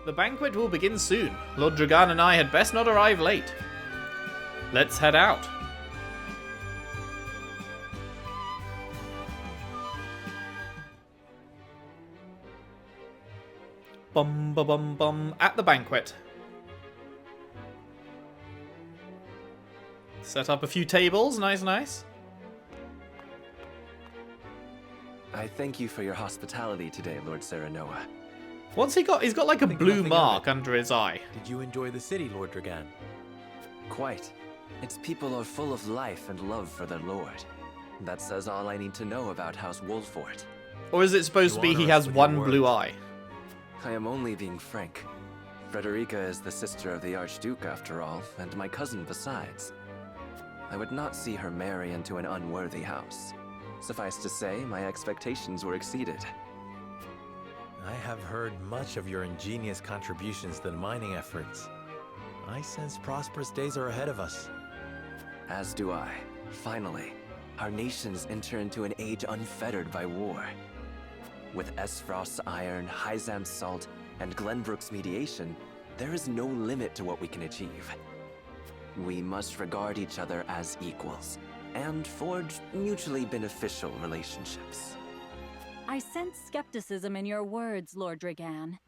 The banquet will begin soon. Lord Dragan and I had best not arrive late. Let's head out. Bum ba bum bum at the banquet. Set up a few tables, nice. I thank you for your hospitality today, Lord Serenoa. What's he got? He's got like a blue mark under his eye. Did you enjoy the city, Lord Dragan? Quite. Its people are full of life and love for their lord. That says all I need to know about House Wolfort. Or is it supposed to be he has one blue eye? I am only being frank. Frederica is the sister of the Archduke, after all, and my cousin besides. I would not see her marry into an unworthy house. Suffice to say, my expectations were exceeded. I have heard much of your ingenious contributions to the mining efforts. I sense prosperous days are ahead of us. As do I. Finally, our nations enter into an age unfettered by war. With Esfrost's iron, Hyzam's salt, and Glenbrook's mediation, there is no limit to what we can achieve. We must regard each other as equals, and forge mutually beneficial relationships. I sense skepticism in your words, Lord Dragan.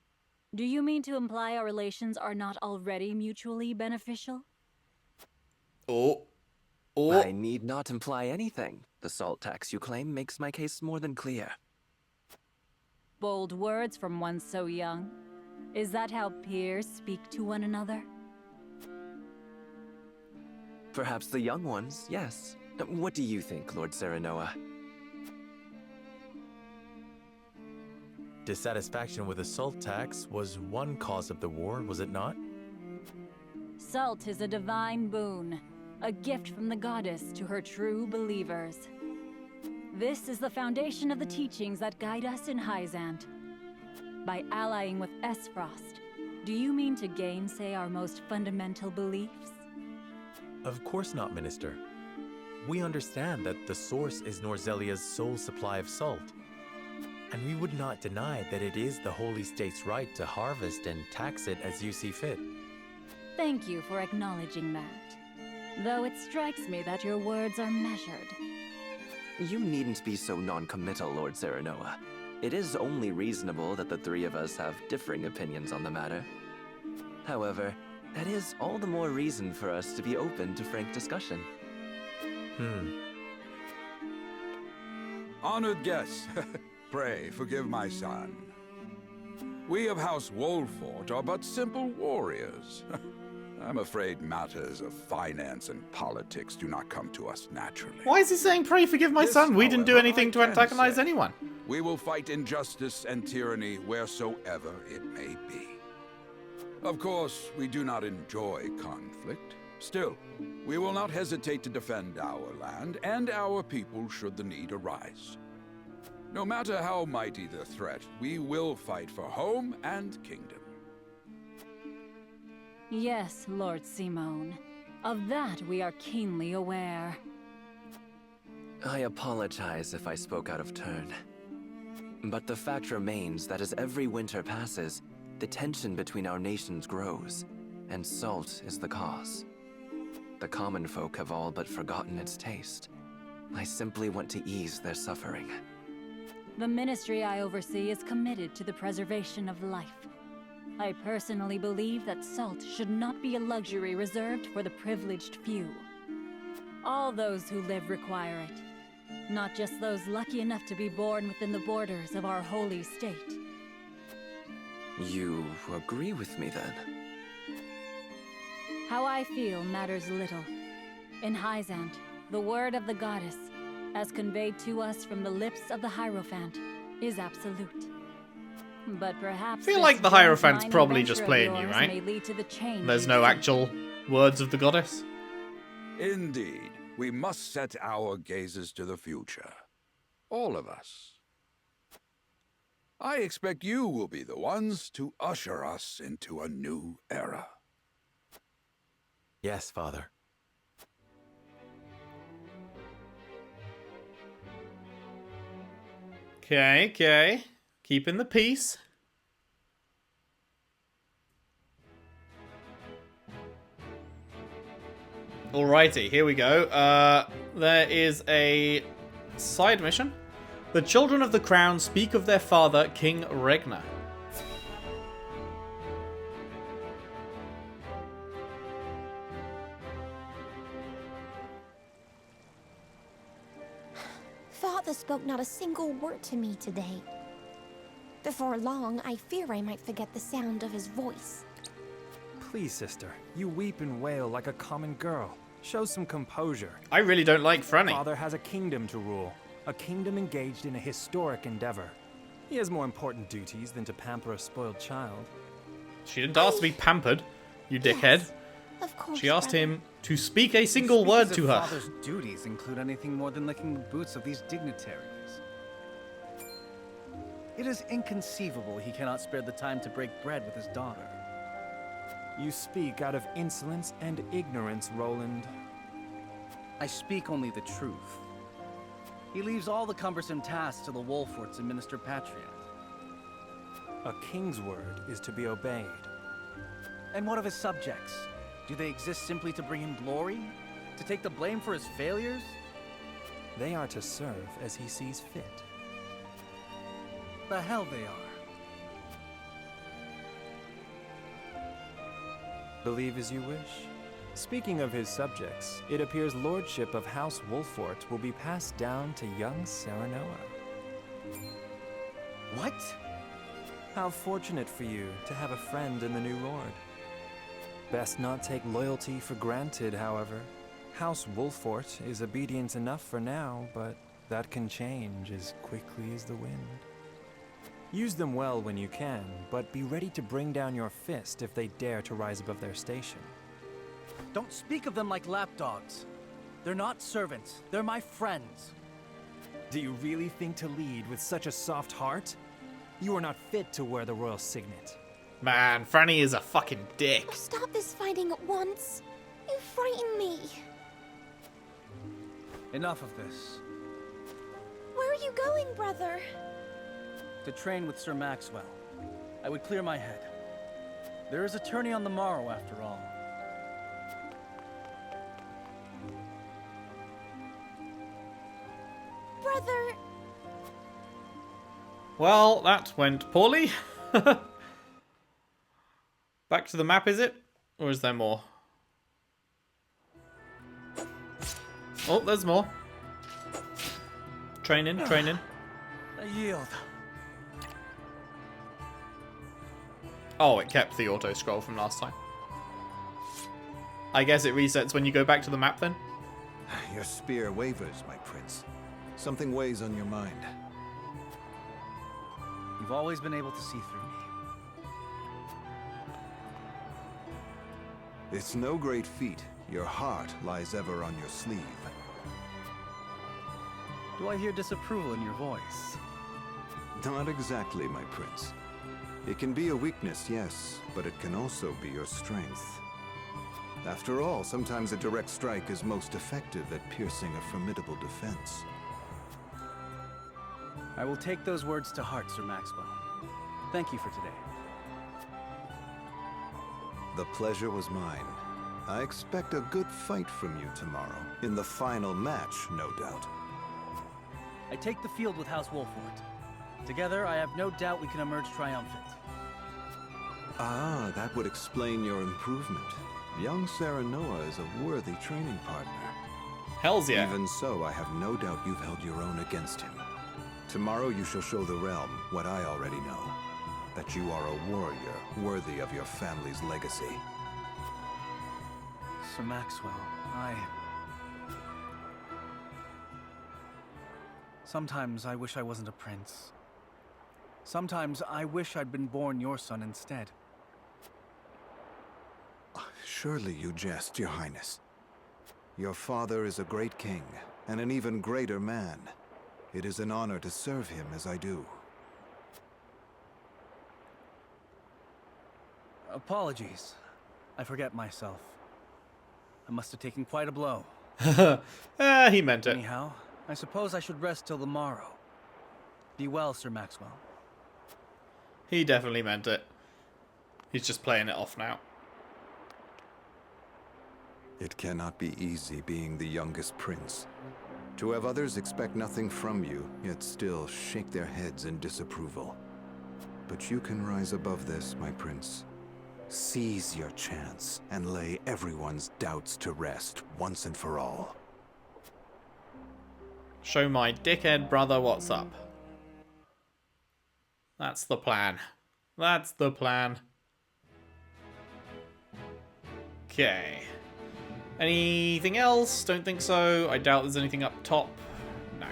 Do you mean to imply our relations are not already mutually beneficial? I need not imply anything. The salt tax you claim makes my case more than clear. Bold words from one so young. Is that how peers speak to one another? Perhaps the young ones, yes. What do you think, Lord Serenoa? Dissatisfaction with the salt tax was one cause of the war, was it not? Salt is a divine boon, a gift from the goddess to her true believers. This is the foundation of the teachings that guide us in Hyzant. By allying with Esfrost, do you mean to gainsay our most fundamental beliefs? Of course not, Minister. We understand that the source is Norzelia's sole supply of salt. And we would not deny that it is the Holy State's right to harvest and tax it as you see fit. Thank you for acknowledging that. Though it strikes me that your words are measured. You needn't be so non-committal, Lord Serenoa. It is only reasonable that the three of us have differing opinions on the matter. However, that is all the more reason for us to be open to frank discussion. Honored guests, pray forgive my son. We of House Wolfort are but simple warriors. I'm afraid matters of finance and politics do not come to us naturally. Why is he saying pray forgive my son? We didn't do however, anything to I can antagonize say, anyone. We will fight injustice and tyranny wheresoever it may be. Of course, we do not enjoy conflict. Still, we will not hesitate to defend our land and our people should the need arise. No matter how mighty the threat, we will fight for home and kingdom. Yes, Lord Simone. Of that we are keenly aware. I apologize if I spoke out of turn. But the fact remains that as every winter passes, the tension between our nations grows, and salt is the cause. The common folk have all but forgotten its taste. I simply want to ease their suffering. The ministry I oversee is committed to the preservation of life. I personally believe that salt should not be a luxury reserved for the privileged few. All those who live require it, not just those lucky enough to be born within the borders of our holy state. You agree with me then? How I feel matters little. In Hyzant, the word of the goddess, as conveyed to us from the lips of the Hierophant, is absolute. But perhaps I feel like the Hierophant's probably just playing you, right? May lead to the change There's no actual words of the goddess. Indeed, we must set our gazes to the future. All of us. I expect you will be the ones to usher us into a new era. Yes, Father. Okay. Keeping the peace. Alrighty, here we go. There is a side mission. The children of the crown speak of their father, King Regner. Father spoke not a single word to me today. Before long, I fear I might forget the sound of his voice. Please, sister, you weep and wail like a common girl. Show some composure. I really don't like Franny. Father has a kingdom to rule, a kingdom engaged in a historic endeavor. He has more important duties than to pamper a spoiled child. She didn't ask to be pampered, you dickhead. Yes, of course, She asked brother. him to speak a single word to her. Father's duties include anything more than licking the boots of these dignitaries. It is inconceivable he cannot spare the time to break bread with his daughter. You speak out of insolence and ignorance, Roland. I speak only the truth. He leaves all the cumbersome tasks to the Wolforts and Minister Patriot. A king's word is to be obeyed. And what of his subjects? Do they exist simply to bring him glory? To take the blame for his failures? They are to serve as he sees fit. The hell they are. Believe as you wish. Speaking of his subjects, it appears lordship of House Wolfort will be passed down to young Serenoa. What? How fortunate for you to have a friend in the new lord. Best not take loyalty for granted, however. House Wolfort is obedient enough for now, but that can change as quickly as the wind. Use them well when you can, but be ready to bring down your fist if they dare to rise above their station. Don't speak of them like lapdogs. They're not servants. They're my friends. Do you really think to lead with such a soft heart? You are not fit to wear the royal signet. Man, Franny is a fucking dick. Oh, stop this fighting at once. You frighten me. Enough of this. Where are you going, brother? To train with Sir Maxwell. I would clear my head. There is a tourney on the morrow, after all. Brother! Well, that went poorly. Back to the map, is it? Or is there more? Oh, there's more. Training, training. I yield. Oh, it kept the auto scroll from last time. I guess it resets when you go back to the map then? Your spear wavers, my prince. Something weighs on your mind. You've always been able to see through me. It's no great feat. Your heart lies ever on your sleeve. Do I hear disapproval in your voice? Not exactly, my prince. It can be a weakness, yes, but it can also be your strength. After all, sometimes a direct strike is most effective at piercing a formidable defense. I will take those words to heart, Sir Maxwell. Thank you for today. The pleasure was mine. I expect a good fight from you tomorrow. In the final match, no doubt. I take the field with House Wolfort. Together, I have no doubt we can emerge triumphant. Ah, that would explain your improvement. Young Serenoa is a worthy training partner. Hells yeah. Even so, I have no doubt you've held your own against him. Tomorrow you shall show the realm what I already know. That you are a warrior worthy of your family's legacy. Sir Maxwell, Sometimes I wish I wasn't a prince. Sometimes I wish I'd been born your son instead. Surely you jest, Your Highness. Your father is a great king, and an even greater man. It is an honor to serve him as I do. Apologies. I forget myself. I must have taken quite a blow. He meant it. Anyhow, I suppose I should rest till the morrow. Be well, Sir Maxwell. He definitely meant it. He's just playing it off now. It cannot be easy being the youngest prince. To have others expect nothing from you, yet still shake their heads in disapproval. But you can rise above this, my prince. Seize your chance and lay everyone's doubts to rest once and for all. Show my dickhead brother what's up. That's the plan. That's the plan. Okay. Anything else? Don't think so. I doubt there's anything up top. No.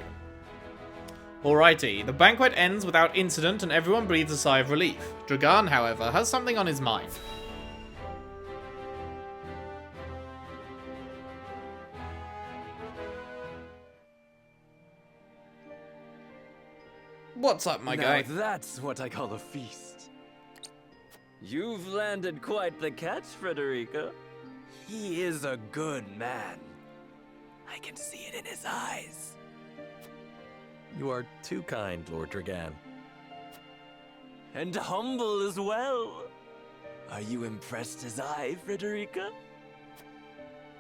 Alrighty. The banquet ends without incident and everyone breathes a sigh of relief. Dragan, however, has something on his mind. What's up, my guy? Now that's what I call a feast. You've landed quite the catch, Frederica. He is a good man. I can see it in his eyes. You are too kind, Lord Dragan. And humble as well. Are you impressed as I, Frederica?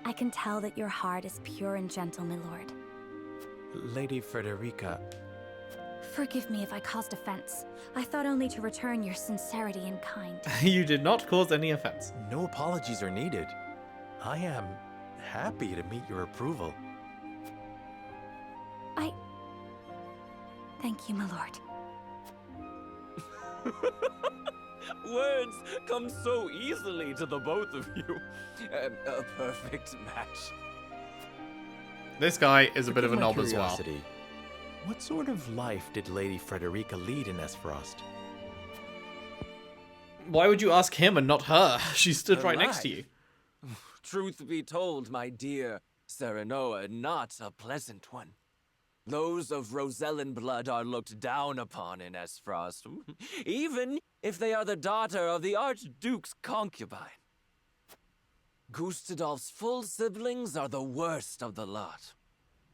I can tell that your heart is pure and gentle, my lord. Lady Frederica, Forgive me if I caused offense. I thought only to return your sincerity and kind. You did not cause any offense. no apologies are needed. I am happy to meet your approval. Thank you, my lord. Words come so easily to the both of you. A perfect match. This guy is a bit of a Forgive my knob as well. curiosity. What sort of life did Lady Frederica lead in Esfrost? Why would you ask him and not her? She stood right next to you. Truth be told, my dear Serenoa, not a pleasant one. Those of Rosellan blood are looked down upon in Esfrost, even if they are the daughter of the Archduke's concubine. Gustadolf's full siblings are the worst of the lot.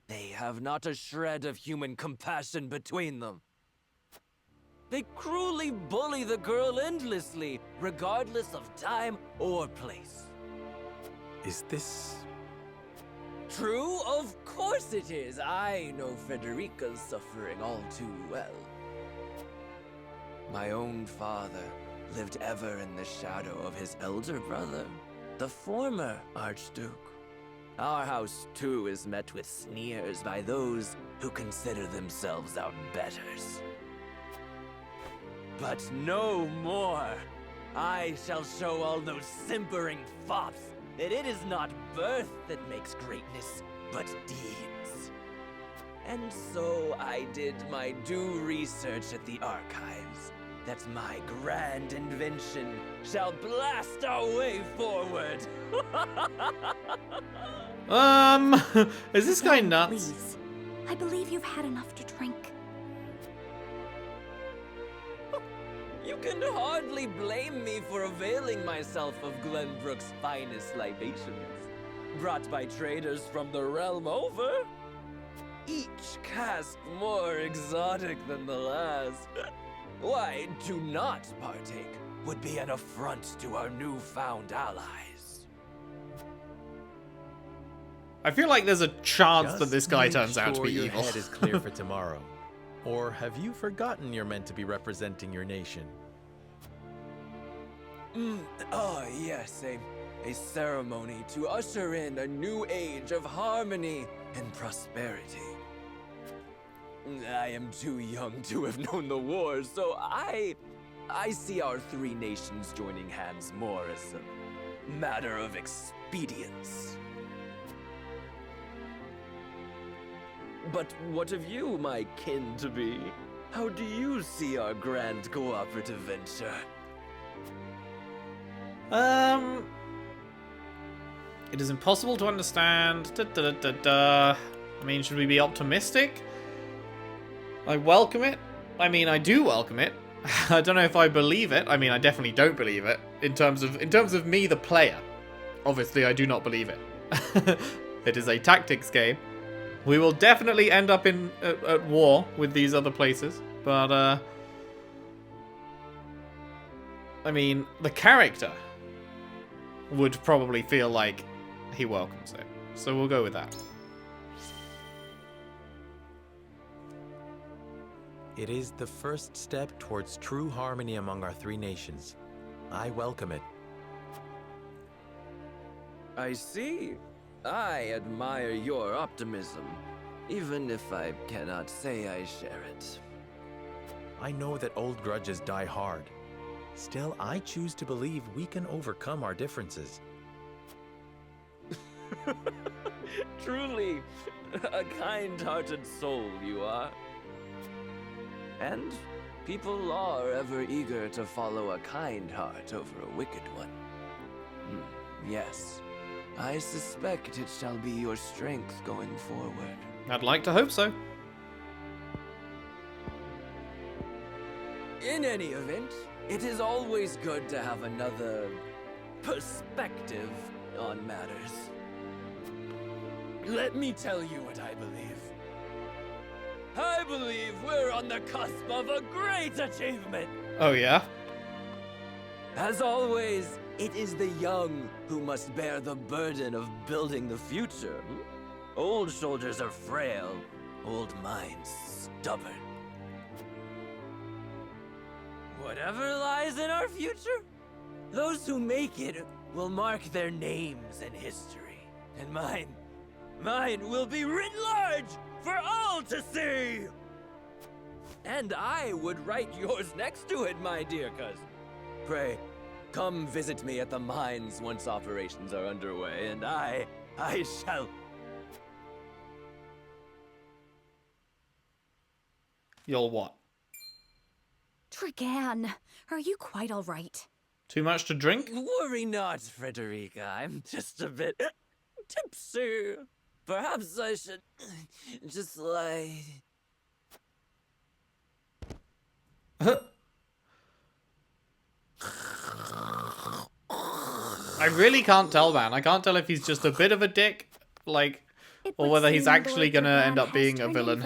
They have not a shred of human compassion between them. They cruelly bully the girl endlessly, regardless of time or place. Is this... True? Of course it is. I know Frederica's suffering all too well. My own father lived ever in the shadow of his elder brother, the former Archduke. Our house, too, is met with sneers by those who consider themselves our betters. But no more! I shall show all those simpering fops that it is not birth that makes greatness, but deeds. And so I did my due research at the archives, that my grand invention shall blast our way forward. Is this guy nuts? Please. I believe you've had enough to drink. You can hardly blame me for availing myself of Glenbrook's finest libations, brought by traders from the realm over. Each cask more exotic than the last. Why, to not partake would be an affront to our newfound allies. I feel like there's a chance Just that this guy make turns out to sure be your evil. head is clear for tomorrow. Or have you forgotten you're meant to be representing your nation? Yes, a ceremony to usher in a new age of harmony and prosperity. I am too young to have known the wars, so I see our three nations joining hands more as a matter of expedience. But what of you, my kin-to-be? How do you see our grand cooperative venture? It is impossible to understand. I mean, should we be optimistic? I welcome it. I mean, I do welcome it. I don't know if I believe it. I mean, I definitely don't believe it. In terms of me, the player. Obviously, I do not believe it. It is a tactics game. We will definitely end up at war with these other places, but I mean, the character would probably feel like he welcomes it. So we'll go with that. It is the first step towards true harmony among our three nations. I welcome it. I see. I admire your optimism, even if I cannot say I share it. I know that old grudges die hard. Still, I choose to believe we can overcome our differences. Truly, a kind-hearted soul you are. And people are ever eager to follow a kind heart over a wicked one. Yes, I suspect it shall be your strength going forward. I'd like to hope so. In any event, it is always good to have another perspective on matters. Let me tell you what I believe. I believe we're on the cusp of a great achievement. Oh, yeah? As always, it is the young who must bear the burden of building the future. Old soldiers are frail, old minds stubborn. Whatever lies in our future, those who make it will mark their names in history. And mine will be writ large for all to see! And I would write yours next to it, my dear cousin. Pray, come visit me at the mines once operations are underway, and I shall... You'll what? Trigan, are you quite all right? Too much to drink? Worry not, Frederica. I'm just a bit tipsy. Perhaps I should just lie. I really can't tell, man. I can't tell if he's just a bit of a dick, like, or whether he's actually gonna end up being a villain.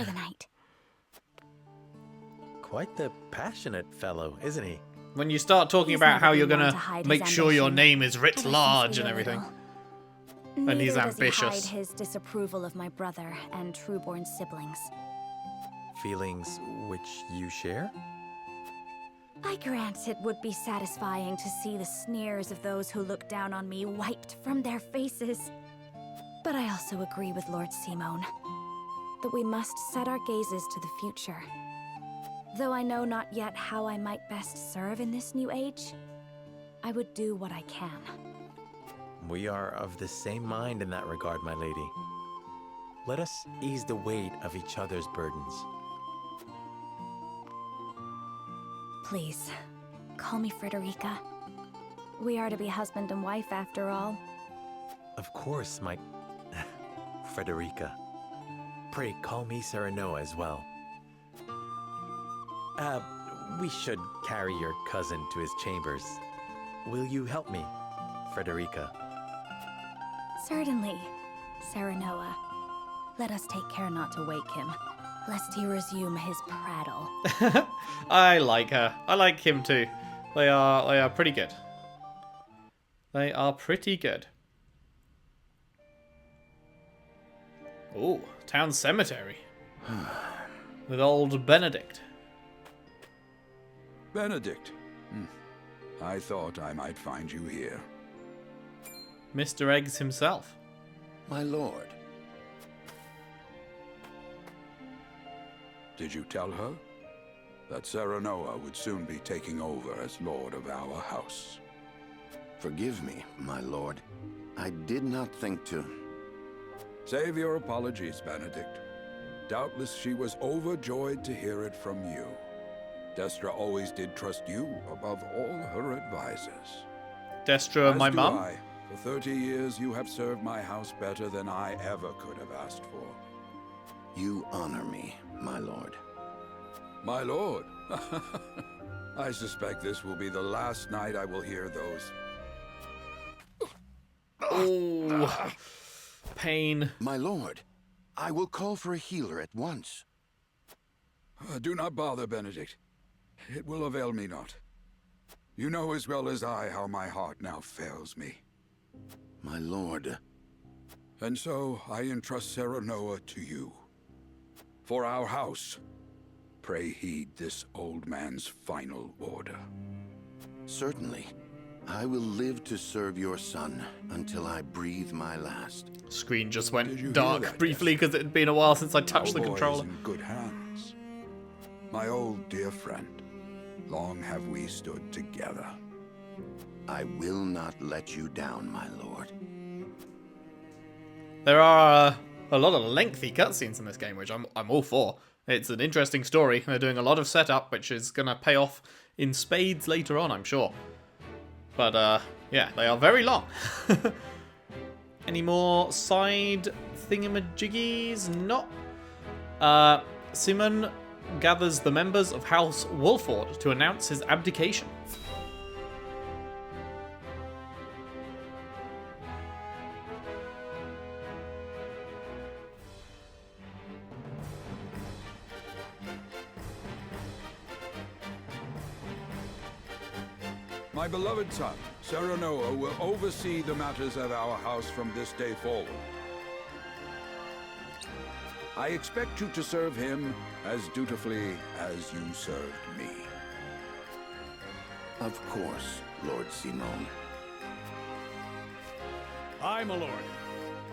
Quite the passionate fellow, isn't he? When you start talking about how you're gonna make sure your name is writ large and everything. And he's ambitious. Does he hide his disapproval of my brother and trueborn siblings. Feelings which you share? I grant it would be satisfying to see the sneers of those who look down on me wiped from their faces. But I also agree with Lord Simone that we must set our gazes to the future. Though I know not yet how I might best serve in this new age, I would do what I can. We are of the same mind in that regard, my lady. Let us ease the weight of each other's burdens. Please, call me Frederica. We are to be husband and wife after all. Of course, my... Frederica. Pray call me Serenoa as well. We should carry your cousin to his chambers. Will you help me, Frederica? Certainly, Serenoa. Let us take care not to wake him, lest he resume his prattle. I like her. I like him too. They are pretty good. They are pretty good. Ooh, town cemetery. With old Benedict. Benedict. I thought I might find you here. Mr. Eggs himself. My lord. Did you tell her that Serenoa would soon be taking over as lord of our house? Forgive me, my lord. I did not think to... Save your apologies, Benedict. Doubtless she was overjoyed to hear it from you. Destra always did trust you above all her advisors. Destra, my mum? I. For 30 years, you have served my house better than I ever could have asked for. You honor me, my lord. My lord? I suspect this will be the last night I will hear those. Oh, pain. My lord, I will call for a healer at once. Do not bother, Benedict. It will avail me not. You know as well as I how my heart now fails me. My lord, And so I entrust Serenoa to you. For our house, pray heed this old man's final order. Certainly. I will live to serve your son until I breathe my last. Screen just Did you went hear dark that, briefly because it had been a while since I touched the Our boy is controller. in good hands. My old dear friend, long have we stood together. I will not let you down, my lord. There are a lot of lengthy cutscenes in this game, which I'm all for. It's an interesting story. They're doing a lot of setup, which is going to pay off in spades later on, I'm sure. But, yeah, they are very long. Any more side thingamajiggies? No. Simon gathers the members of House Wolford to announce his abdication. My beloved son, Serenoa, will oversee the matters of our house from this day forward. I expect you to serve him as dutifully as you served me. Of course, Lord Simon. Aye, my lord.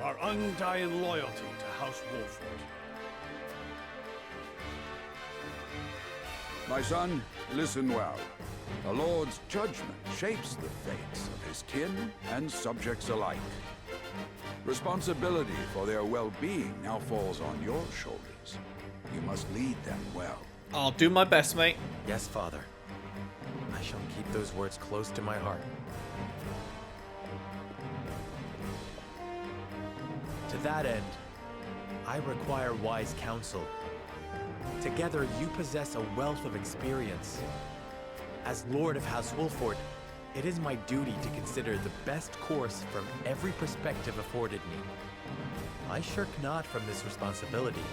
Our undying loyalty to House Wolford. My son, listen well. The Lord's judgment shapes the fates of his kin and subjects alike. Responsibility for their well-being now falls on your shoulders. You must lead them well. I'll do my best, mate. Yes, Father. I shall keep those words close to my heart. To that end, I require wise counsel. Together, you possess a wealth of experience. As Lord of House Wolford, it is my duty to consider the best course from every perspective afforded me. I shirk not from this responsibility.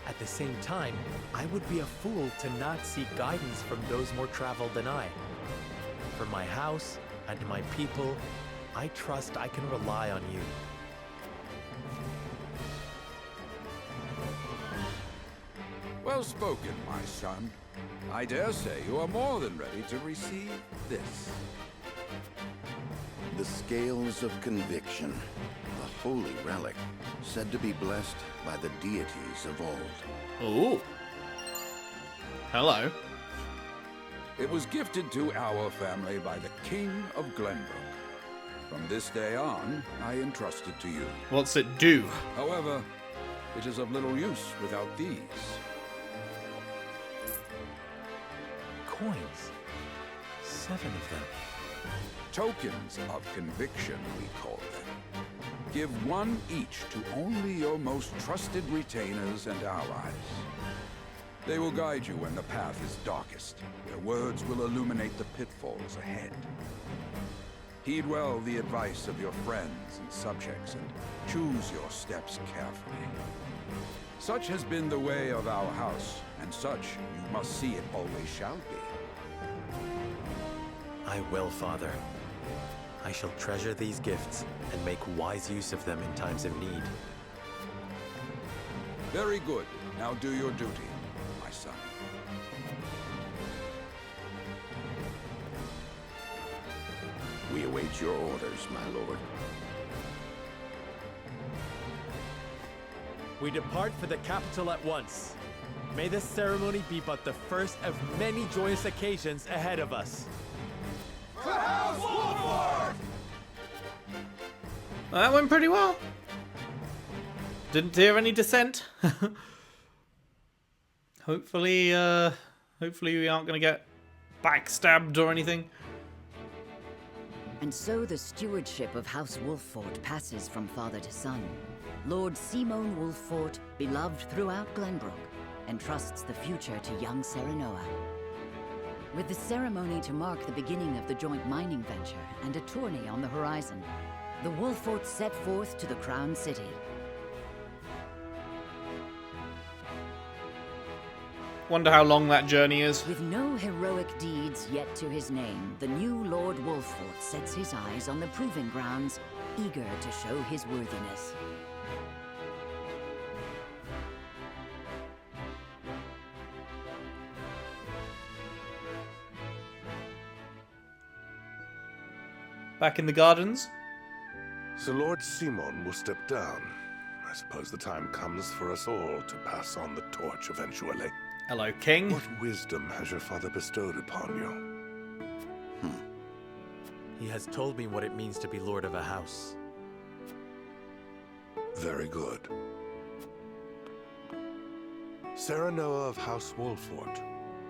At the same time, I would be a fool to not seek guidance from those more traveled than I. For my house and my people, I trust I can rely on you. Well spoken, my son. I dare say you are more than ready to receive this. The scales of conviction, a holy relic, said to be blessed by the deities of old. Ooh. Hello. It was gifted to our family by the King of Glenbrook. From this day on, I entrust it to you. What's it do? However, it is of little use without these. Coins. 7 of them. Tokens of conviction, we call them. Give one each to only your most trusted retainers and allies. They will guide you when the path is darkest. Their words will illuminate the pitfalls ahead. Heed well the advice of your friends and subjects, and choose your steps carefully. Such has been the way of our house, and such you must see it always shall be. I will, Father. I shall treasure these gifts and make wise use of them in times of need. Very good. Now do your duty, my son. We await your orders, my lord. We depart for the capital at once. May this ceremony be but the first of many joyous occasions ahead of us. That went pretty well. Didn't hear any dissent. Hopefully we aren't going to get backstabbed or anything. And so the stewardship of House Wolford passes from father to son. Lord Simon Wolford, beloved throughout Glenbrook, entrusts the future to young Serenoa. With the ceremony to mark the beginning of the joint mining venture and a tourney on the horizon, the Wolfords set forth to the Crown City. Wonder how long that journey is. With no heroic deeds yet to his name, the new Lord Wolffort sets his eyes on the proving grounds, eager to show his worthiness. Back in the gardens. So Lord Simon will step down. I suppose the time comes for us all to pass on the torch eventually. Hello, King. What wisdom has your father bestowed upon you? He has told me what it means to be lord of a house. Very good. Sarah Noah of House Wolffort,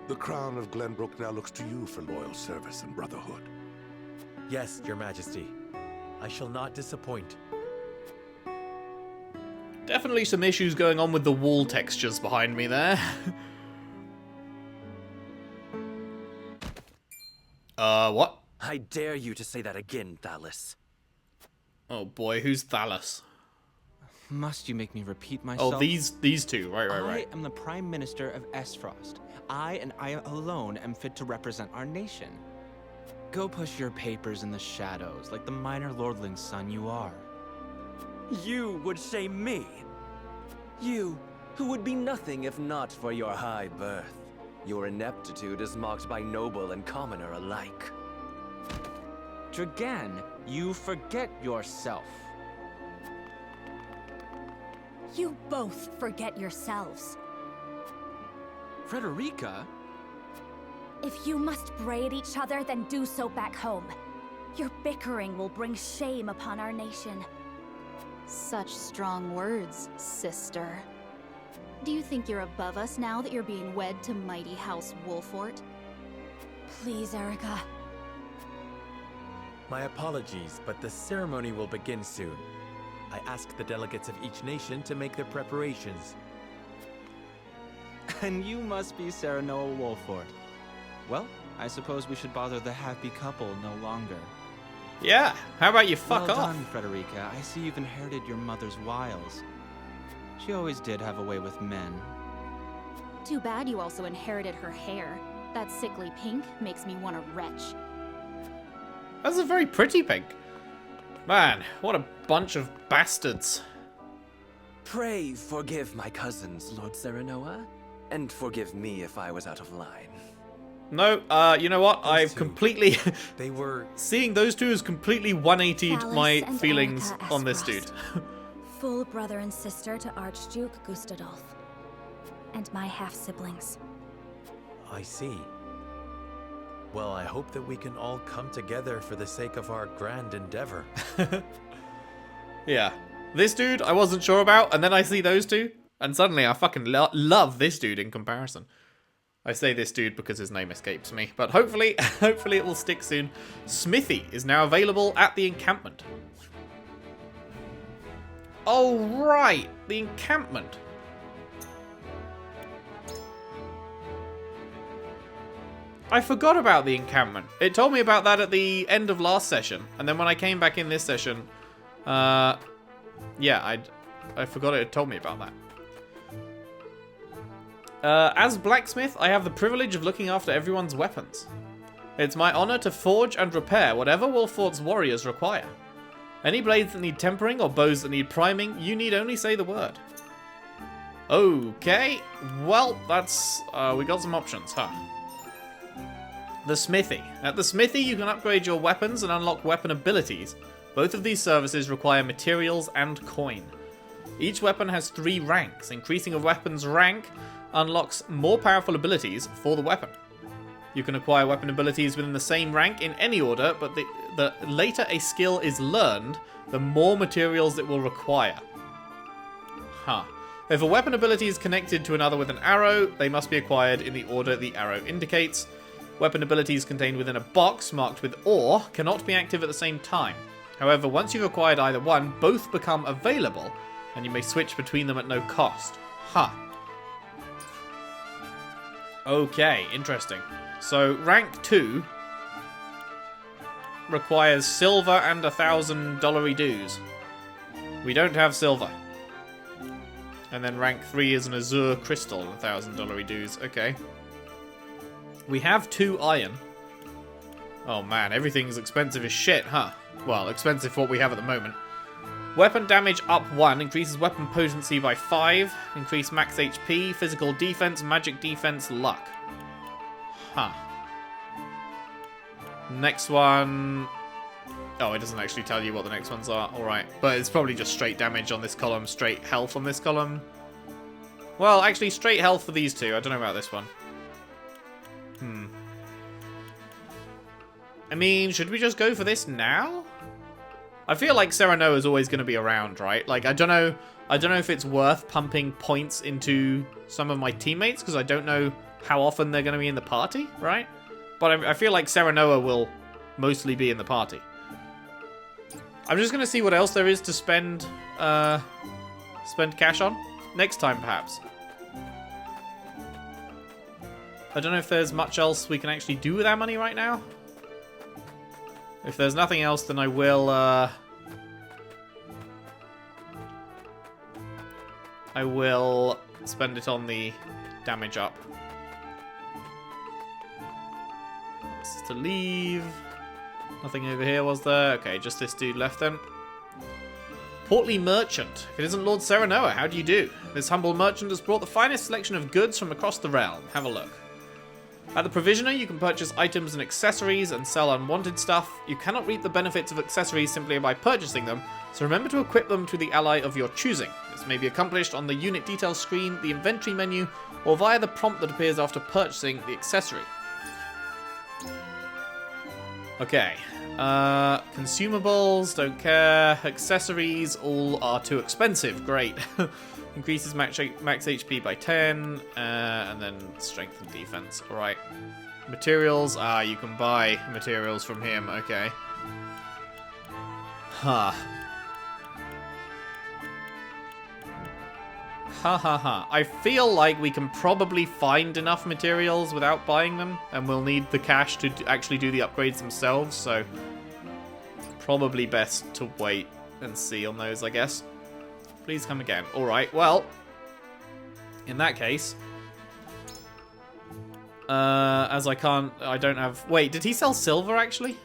the crown of Glenbrook now looks to you for loyal service and brotherhood. Yes, your majesty. I shall not disappoint. Definitely some issues going on with the wall textures behind me there. What? I dare you to say that again, Thalys. Oh boy, who's Thalys? Must you make me repeat myself? Oh, these two. Right. I am the Prime Minister of Esfrost. I and I alone am fit to represent our nation. Go push your papers in the shadows, like the minor lordling's son you are. You would shame me. You, who would be nothing if not for your high birth. Your ineptitude is mocked by noble and commoner alike. Dragan, you forget yourself. You both forget yourselves. Frederica? If you must braid each other, then do so back home. Your bickering will bring shame upon our nation. Such strong words, sister. Do you think you're above us now that you're being wed to mighty House Wolffort? Please, Erica. My apologies, but the ceremony will begin soon. I ask the delegates of each nation to make their preparations. And you must be Sarah Noah Wolffort. Well, I suppose we should bother the happy couple no longer. Yeah, how about you fuck well off? Done, Frederica. I see you've inherited your mother's wiles. She always did have a way with men. Too bad you also inherited her hair. That sickly pink makes me want to retch. That's a very pretty pink. Man, what a bunch of bastards. Pray forgive my cousins, Lord Serenoa, and forgive me if I was out of line. No, you know what? I've completely... They were... Seeing those two has completely 180'd my feelings on this dude. Full brother and sister to Archduke Gustadolf. And my half-siblings. I see. Well, I hope that we can all come together for the sake of our grand endeavor. Yeah. This dude, I wasn't sure about, and then I see those two, and suddenly I fucking love this dude in comparison. I say this dude because his name escapes me, but hopefully it will stick soon. Smithy is now available at the encampment. Oh, right, the encampment. I forgot about the encampment. It told me about that at the end of last session, and then when I came back in this session, yeah, I forgot it told me about that. As blacksmith, I have the privilege of looking after everyone's weapons. It's my honor to forge and repair whatever Wolffort's warriors require. Any blades that need tempering or bows that need priming, you need only say the word. Okay, well, that's, we got some options, huh? The smithy. At the smithy, you can upgrade your weapons and unlock weapon abilities. Both of these services require materials and coin. Each weapon has 3 ranks. Increasing a weapon's rank unlocks more powerful abilities for the weapon. You can acquire weapon abilities within the same rank in any order, but the later a skill is learned, the more materials it will require. Huh. If a weapon ability is connected to another with an arrow, they must be acquired in the order the arrow indicates. Weapon abilities contained within a box marked with OR cannot be active at the same time. However, once you've acquired either one, both become available, and you may switch between them at no cost. Huh. Okay, interesting. So, rank 2 requires silver and $1,000 dues. We don't have silver. And then rank 3 is an azure crystal, $1,000 dues. Okay. We have 2 iron. Oh man, everything's expensive as shit, huh? Well, expensive for what we have at the moment. Weapon damage up 1, increases weapon potency by 5, increase max HP, physical defense, magic defense, luck. Huh. Next one... Oh, it doesn't actually tell you what the next ones are. Alright. But it's probably just straight damage on this column, straight health on this column. Well, actually, straight health for these two. I don't know about this one. I mean, should we just go for this now? I feel like Serenoa is always going to be around, right? Like, I don't know if it's worth pumping points into some of my teammates, because I don't know how often they're going to be in the party, right? But I feel like Serenoa will mostly be in the party. I'm just going to see what else there is to spend cash on. Next time, perhaps. I don't know if there's much else we can actually do with our money right now. If there's nothing else, then I will, spend it on the damage up. This is to leave. Nothing over here, was there? Okay, just this dude left then. Portly merchant. If it isn't Lord Serenoa, how do you do? This humble merchant has brought the finest selection of goods from across the realm. Have a look. At the Provisioner, you can purchase items and accessories and sell unwanted stuff. You cannot reap the benefits of accessories simply by purchasing them, so remember to equip them to the ally of your choosing. This may be accomplished on the unit details screen, the inventory menu, or via the prompt that appears after purchasing the accessory. Okay. Consumables, don't care. Accessories, all are too expensive. Great. Increases max HP by 10, and then strength and defense. Alright. Materials, you can buy materials from him, okay. Huh. Ha ha ha. I feel like we can probably find enough materials without buying them, and we'll need the cash to actually do the upgrades themselves, so probably best to wait and see on those, I guess. Please come again. Alright, well, in that case, as I don't have... Wait, did he sell silver, actually?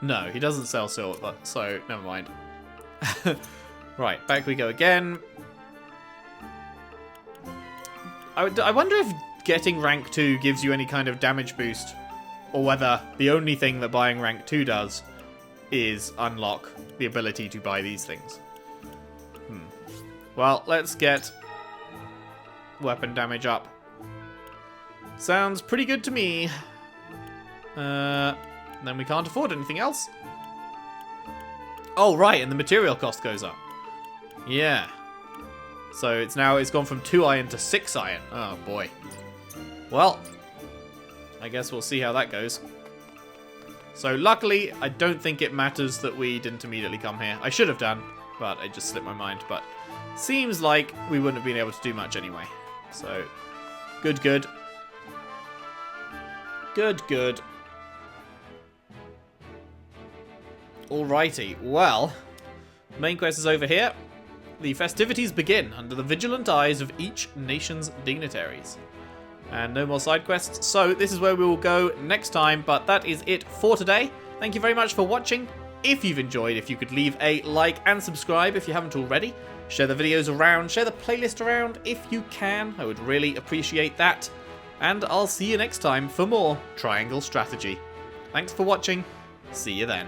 No, he doesn't sell silver, so never mind. Right, back we go again. I wonder if getting rank 2 gives you any kind of damage boost, or whether the only thing that buying rank 2 does is unlock the ability to buy these things. Well, let's get weapon damage up. Sounds pretty good to me. Then we can't afford anything else. Oh, right, and the material cost goes up. Yeah. So it's gone from 2 iron to 6 iron. Oh, boy. Well, I guess we'll see how that goes. So luckily, I don't think it matters that we didn't immediately come here. I should have done, but it just slipped my mind. But seems like we wouldn't have been able to do much anyway. So, good, good. Good, good. Alrighty, well, main quest is over here. The festivities begin under the vigilant eyes of each nation's dignitaries. And no more side quests, so this is where we will go next time, but that is it for today. Thank you very much for watching. If you've enjoyed, if you could leave a like and subscribe if you haven't already. Share the videos around, share the playlist around if you can. I would really appreciate that. And I'll see you next time for more Triangle Strategy. Thanks for watching. See you then.